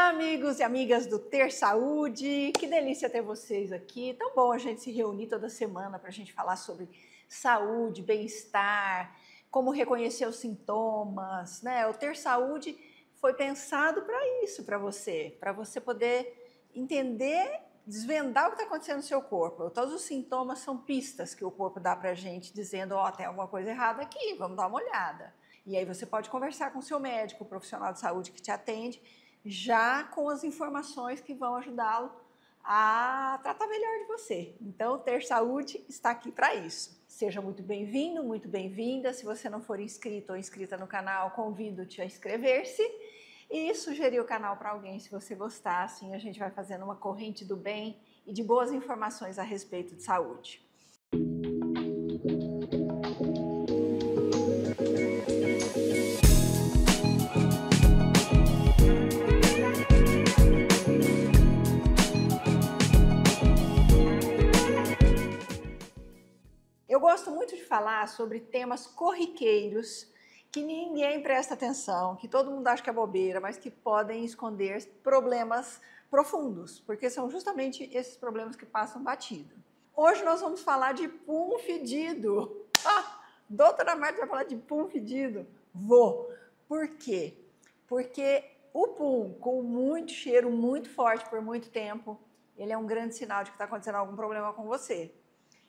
Olá, amigos e amigas do Ter Saúde, que delícia ter vocês aqui. Tão bom a gente se reunir toda semana para a gente falar sobre saúde, bem-estar, como reconhecer os sintomas, né? O Ter Saúde foi pensado para isso, para você poder entender, desvendar o que está acontecendo no seu corpo. Todos os sintomas são pistas que o corpo dá para a gente, dizendo, ó, tem alguma coisa errada aqui, vamos dar uma olhada. E aí você pode conversar com o seu médico, o profissional de saúde que te atende, já com as informações que vão ajudá-lo a tratar melhor de você. Então, o Ter Saúde está aqui para isso. Seja muito bem-vindo, muito bem-vinda. Se você não for inscrito ou inscrita no canal, convido-te a inscrever-se e sugerir o canal para alguém se você gostar. Assim a gente vai fazendo uma corrente do bem e de boas informações a respeito de saúde. Eu gosto muito de falar sobre temas corriqueiros que ninguém presta atenção, que todo mundo acha que é bobeira, mas que podem esconder problemas profundos, porque são justamente esses problemas que passam batido. Hoje nós vamos falar de pum fedido. Doutora Marta vai falar de pum fedido? Vou. Por quê? Porque o pum com muito cheiro, muito forte por muito tempo, ele é um grande sinal de que está acontecendo algum problema com você.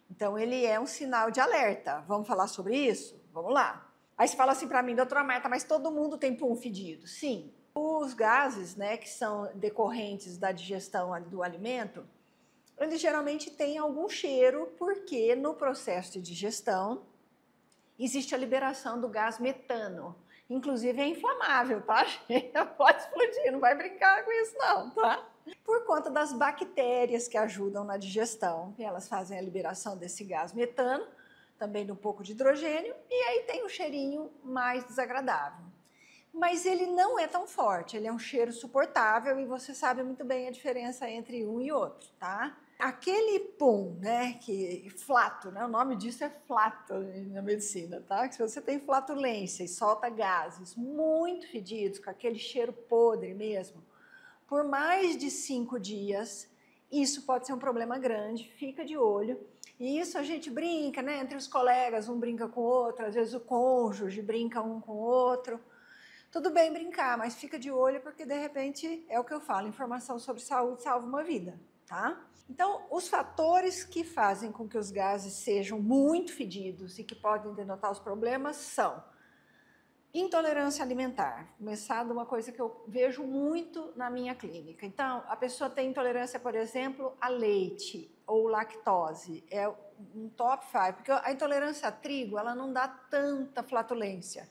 Então, ele é um sinal de alerta. Vamos falar sobre isso? Vamos lá. Aí você fala assim para mim, doutora Marta, mas todo mundo tem pum fedido? Sim. Os gases, né, que são decorrentes da digestão do alimento, eles geralmente têm algum cheiro, porque no processo de digestão existe a liberação do gás metano. Inclusive é inflamável, tá? Pode explodir, não vai brincar com isso não, tá? Por conta das bactérias que ajudam na digestão, e elas fazem a liberação desse gás metano, também um pouco de hidrogênio, e aí tem um cheirinho mais desagradável. Mas ele não é tão forte, ele é um cheiro suportável e você sabe muito bem a diferença entre um e outro, tá? Aquele pum, né, que flato, né, o nome disso é flato na medicina, tá? Que se você tem flatulência e solta gases muito fedidos, com aquele cheiro podre mesmo, por mais de 5 dias, isso pode ser um problema grande, fica de olho. E isso a gente brinca, né, entre os colegas, um brinca com o outro, às vezes o cônjuge brinca um com o outro. Tudo bem brincar, mas fica de olho porque, de repente, é o que eu falo, informação sobre saúde salva uma vida, tá? Então, os fatores que fazem com que os gases sejam muito fedidos e que podem denotar os problemas são intolerância alimentar. Começar de uma coisa que eu vejo muito na minha clínica. Então, a pessoa tem intolerância, por exemplo, a leite ou lactose. É um top 5, porque a intolerância a trigo, ela não dá tanta flatulência.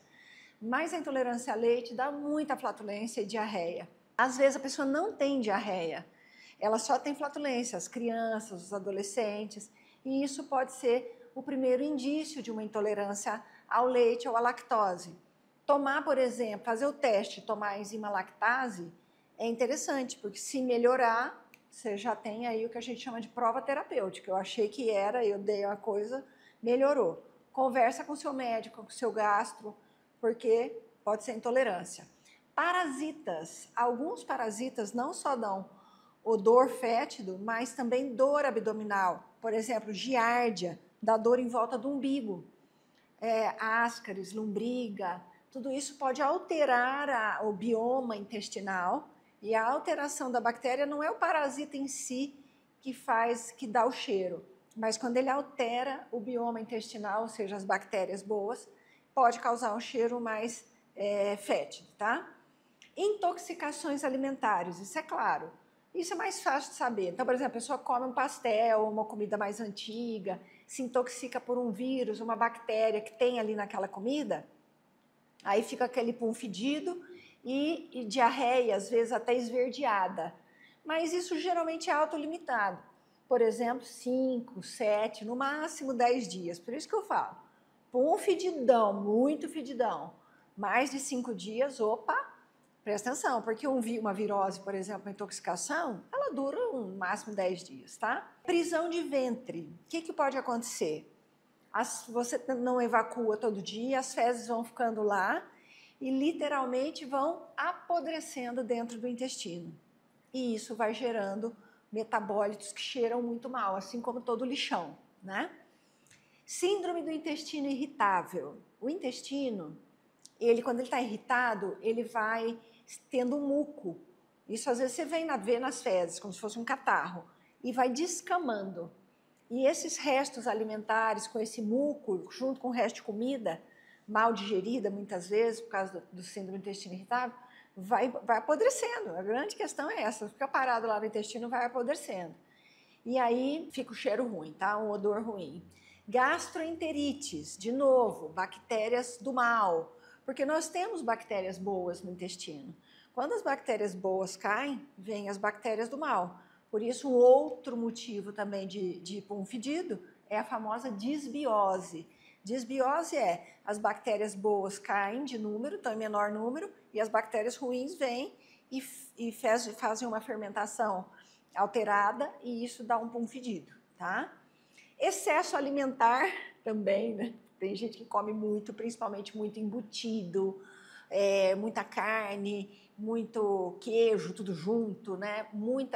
Mas a intolerância a leite dá muita flatulência e diarreia. Às vezes a pessoa não tem diarreia, ela só tem flatulência, as crianças, os adolescentes, e isso pode ser o primeiro indício de uma intolerância ao leite ou à lactose. Tomar, por exemplo, fazer o teste, tomar a enzima lactase, é interessante, porque se melhorar, você já tem aí o que a gente chama de prova terapêutica. Eu achei que era, eu dei uma coisa, melhorou. Conversa com o seu médico, com o seu gastro, porque pode ser intolerância. Parasitas. Alguns parasitas não só dão odor fétido, mas também dor abdominal. Por exemplo, giardia, dá dor em volta do umbigo. Ascaris, lombriga, tudo isso pode alterar o bioma intestinal, e a alteração da bactéria não é o parasita em si que dá o cheiro, mas quando ele altera o bioma intestinal, ou seja, as bactérias boas, pode causar um cheiro mais fétido, tá? Intoxicações alimentares, isso é claro. Isso é mais fácil de saber. Então, por exemplo, a pessoa come um pastel, uma comida mais antiga, se intoxica por um vírus, uma bactéria que tem ali naquela comida, aí fica aquele pum fedido e diarreia, às vezes até esverdeada. Mas isso geralmente é autolimitado. Por exemplo, 5, 7, no máximo 10 dias. Por isso que eu falo, pum fedidão, muito fedidão, mais de 5 dias, opa, presta atenção, porque uma virose, por exemplo, uma intoxicação, ela dura no máximo 10 dias, tá? Prisão de ventre, o que pode acontecer? Você não evacua todo dia, as fezes vão ficando lá e literalmente vão apodrecendo dentro do intestino. E isso vai gerando metabólitos que cheiram muito mal, assim como todo lixão, né? Síndrome do intestino irritável. O intestino, quando ele está irritado, ele vai tendo um muco. Isso às vezes você vê nas fezes, como se fosse um catarro, e vai descamando. E esses restos alimentares com esse muco, junto com o resto de comida, mal digerida muitas vezes, por causa do síndrome do intestino irritável, vai apodrecendo. A grande questão é essa, fica parado lá no intestino, vai apodrecendo. E aí fica o cheiro ruim, tá? Um odor ruim. Gastroenterites, de novo, bactérias do mal, porque nós temos bactérias boas no intestino. Quando as bactérias boas caem, vêm as bactérias do mal. Por isso, um outro motivo também de pum fedido é a famosa disbiose. Disbiose é as bactérias boas caem de número, estão em menor número, e as bactérias ruins vêm e fazem uma fermentação alterada, e isso dá um pum fedido, tá? Excesso alimentar também, né? Tem gente que come muito, principalmente muito embutido, muita carne, muito queijo, tudo junto, né?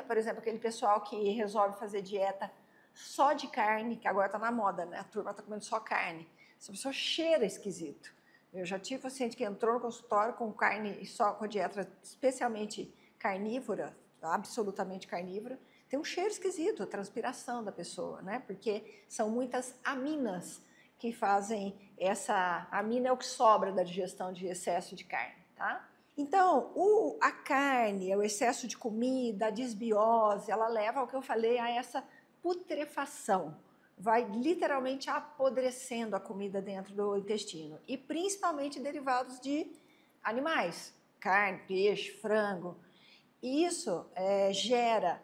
Por exemplo, aquele pessoal que resolve fazer dieta só de carne, que agora está na moda, né? A turma está comendo só carne. Essa pessoa cheira esquisito. Eu já tive paciente que entrou no consultório com carne e só com dieta especialmente carnívora, absolutamente carnívora, tem um cheiro esquisito, a transpiração da pessoa, né? Porque são muitas aminas que fazem essa... Amina é o que sobra da digestão de excesso de carne, tá? Então, a carne, o excesso de comida, a desbiose, ela leva ao que eu falei, a essa putrefação. Vai literalmente apodrecendo a comida dentro do intestino. E principalmente derivados de animais, carne, peixe, frango. E isso gera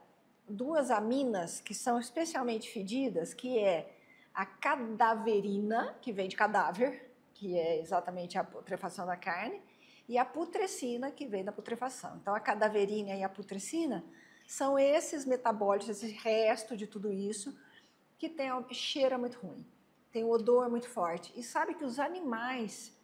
duas aminas que são especialmente fedidas, que é a cadaverina, que vem de cadáver, que é exatamente a putrefação da carne, e a putrescina, que vem da putrefação. Então, a cadaverina e a putrescina são esses metabólitos, esse resto de tudo isso, que cheira muito ruim, tem um odor muito forte. E sabe que os animais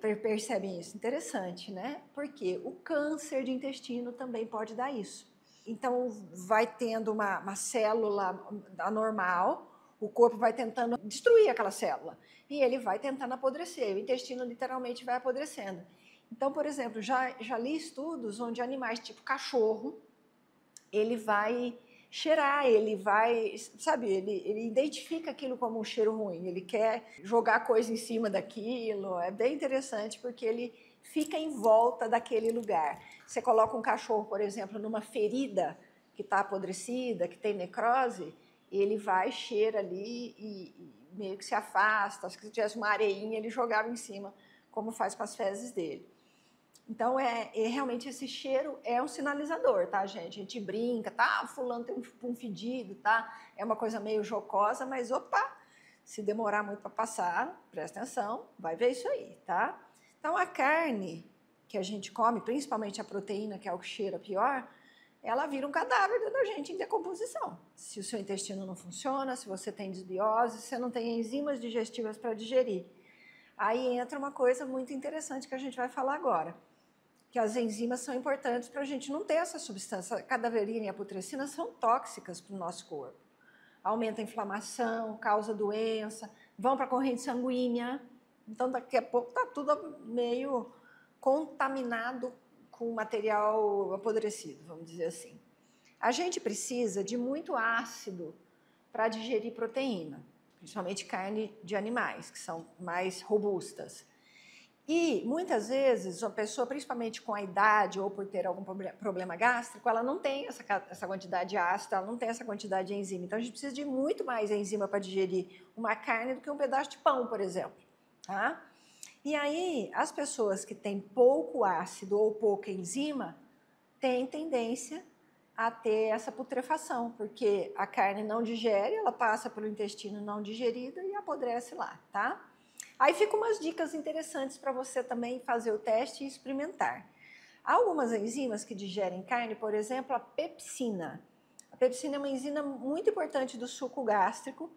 percebem isso? Interessante, né? Porque o câncer de intestino também pode dar isso. Então, vai tendo uma célula anormal, o corpo vai tentando destruir aquela célula e ele vai tentando apodrecer, o intestino literalmente vai apodrecendo. Então, por exemplo, já li estudos onde animais tipo cachorro, ele vai cheirar, ele vai, sabe, ele identifica aquilo como um cheiro ruim, ele quer jogar coisa em cima daquilo, é bem interessante porque ele fica em volta daquele lugar. Você coloca um cachorro, por exemplo, numa ferida que está apodrecida, que tem necrose, ele vai, cheira ali e meio que se afasta. Acho que se tivesse uma areinha, ele jogava em cima, como faz com as fezes dele. Então, realmente esse cheiro é um sinalizador, tá, gente? A gente brinca, tá? Fulano tem um fedido, tá? É uma coisa meio jocosa, mas opa, se demorar muito para passar, presta atenção, vai ver isso aí, tá? Então, a carne que a gente come, principalmente a proteína, que é o que cheira pior, ela vira um cadáver dentro da gente em decomposição. Se o seu intestino não funciona, se você tem desbiose, se você não tem enzimas digestivas para digerir. Aí entra uma coisa muito interessante que a gente vai falar agora, que as enzimas são importantes para a gente não ter essa substância. A cadaverina e a putrescina são tóxicas para o nosso corpo. Aumenta a inflamação, causa doença, vão para a corrente sanguínea. Então, daqui a pouco está tudo meio contaminado com material apodrecido, vamos dizer assim. A gente precisa de muito ácido para digerir proteína, principalmente carne de animais, que são mais robustas. E, muitas vezes, a pessoa, principalmente com a idade ou por ter algum problema gástrico, ela não tem essa quantidade de ácido, ela não tem essa quantidade de enzima. Então, a gente precisa de muito mais enzima para digerir uma carne do que um pedaço de pão, por exemplo. Tá? E aí, as pessoas que têm pouco ácido ou pouca enzima têm tendência a ter essa putrefação, porque a carne não digere, ela passa pelo intestino não digerido e apodrece lá, tá? Aí ficam umas dicas interessantes para você também fazer o teste e experimentar. Há algumas enzimas que digerem carne, por exemplo, a pepsina. A pepsina é uma enzima muito importante do suco gástrico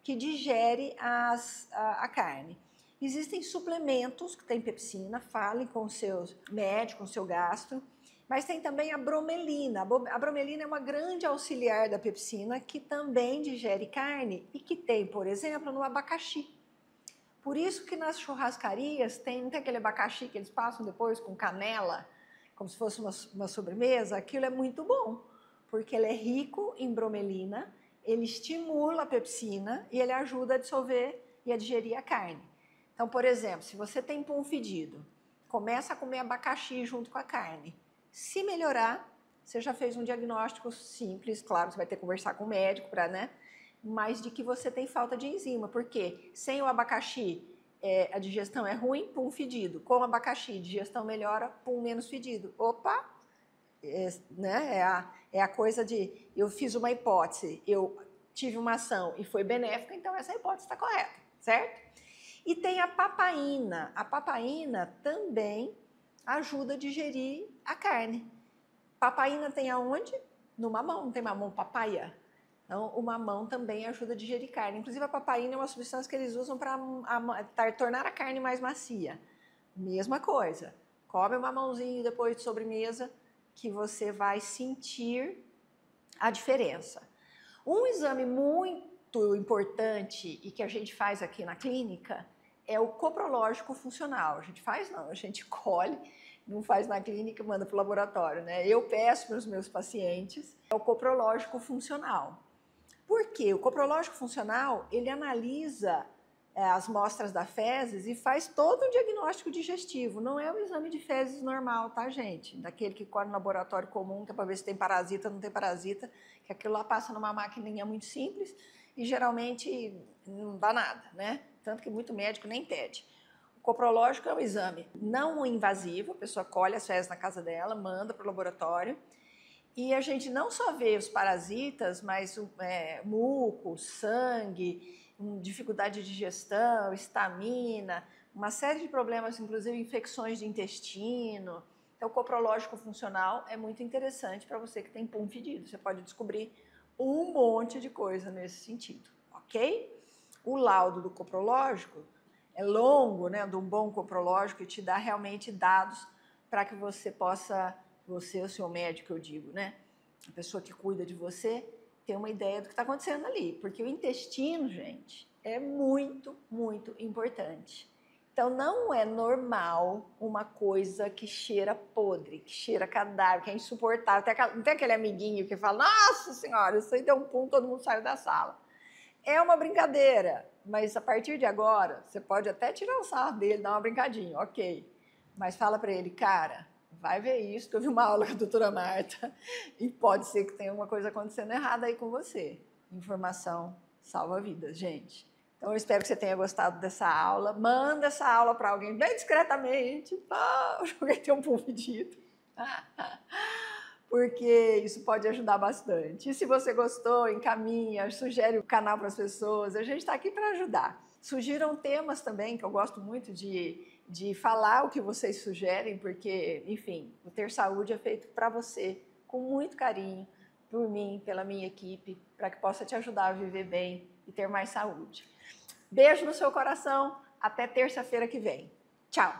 que digere a carne. Existem suplementos que têm pepsina, falem com o seu médico, com o seu gastro, mas tem também a bromelina. A bromelina é uma grande auxiliar da pepsina que também digere carne e que tem, por exemplo, no abacaxi. Por isso que nas churrascarias não tem aquele abacaxi que eles passam depois com canela, como se fosse uma sobremesa. Aquilo é muito bom, porque ele é rico em bromelina, ele estimula a pepsina e ele ajuda a dissolver e a digerir a carne. Então, por exemplo, se você tem pum fedido, começa a comer abacaxi junto com a carne. Se melhorar, você já fez um diagnóstico simples, claro, você vai ter que conversar com o médico para, né? Mas de que você tem falta de enzima, porque sem o abacaxi a digestão é ruim, pum fedido. Com o abacaxi, digestão melhora, pum menos fedido. Opa! Né? É a coisa de eu fiz uma hipótese, eu tive uma ação e foi benéfica, então essa hipótese está correta, certo? E tem a papaína. A papaína também ajuda a digerir a carne. Papaína tem aonde? No mamão, não tem mamão papaya? Então, o mamão também ajuda a digerir carne. Inclusive, a papaína é uma substância que eles usam para tornar a carne mais macia. Mesma coisa. Come o mamãozinho depois de sobremesa, que você vai sentir a diferença. Um exame muito importante e que a gente faz aqui na clínica é o coprológico funcional. A gente faz não, a gente colhe, não faz na clínica e manda para o laboratório, né? Eu peço para os meus pacientes o coprológico funcional. Por quê? O coprológico funcional, ele analisa as amostras da fezes e faz todo um diagnóstico digestivo. Não é o exame de fezes normal, tá, gente? Daquele que corre no laboratório comum, que é para ver se tem parasita ou não tem parasita, que aquilo lá passa numa maquininha muito simples e geralmente não dá nada, né? Tanto que muito médico nem pede. O coprológico é um exame não invasivo, a pessoa colhe as fezes na casa dela, manda para o laboratório e a gente não só vê os parasitas, mas muco, sangue, dificuldade de digestão, estamina, uma série de problemas, inclusive infecções de intestino. Então, o coprológico funcional é muito interessante para você que tem pum fedido. Você pode descobrir um monte de coisa nesse sentido, ok? O laudo do coprológico é longo, né, de um bom coprológico e te dá realmente dados para que você possa, você, o seu médico, eu digo, né, a pessoa que cuida de você, ter uma ideia do que está acontecendo ali, porque o intestino, gente, é muito, muito importante. Então, não é normal uma coisa que cheira podre, que cheira cadáver, que é insuportável. Não tem aquele amiguinho que fala, nossa senhora, isso aí deu um pum, todo mundo saiu da sala. É uma brincadeira, mas a partir de agora, você pode até tirar o sarro dele, dar uma brincadinha, ok. Mas fala para ele, cara, vai ver isso, que eu vi uma aula com a doutora Marta e pode ser que tenha uma coisa acontecendo errada aí com você. Informação salva vidas, gente. Então, eu espero que você tenha gostado dessa aula. Manda essa aula para alguém bem discretamente. Alguém tem um pum fedido. Porque isso pode ajudar bastante. E se você gostou, encaminha, sugere o canal para as pessoas. A gente está aqui para ajudar. Sugiram temas também, que eu gosto muito de falar o que vocês sugerem, porque, enfim, o Ter Saúde é feito para você, com muito carinho, por mim, pela minha equipe, para que possa te ajudar a viver bem e ter mais saúde. Beijo no seu coração, até terça-feira que vem. Tchau!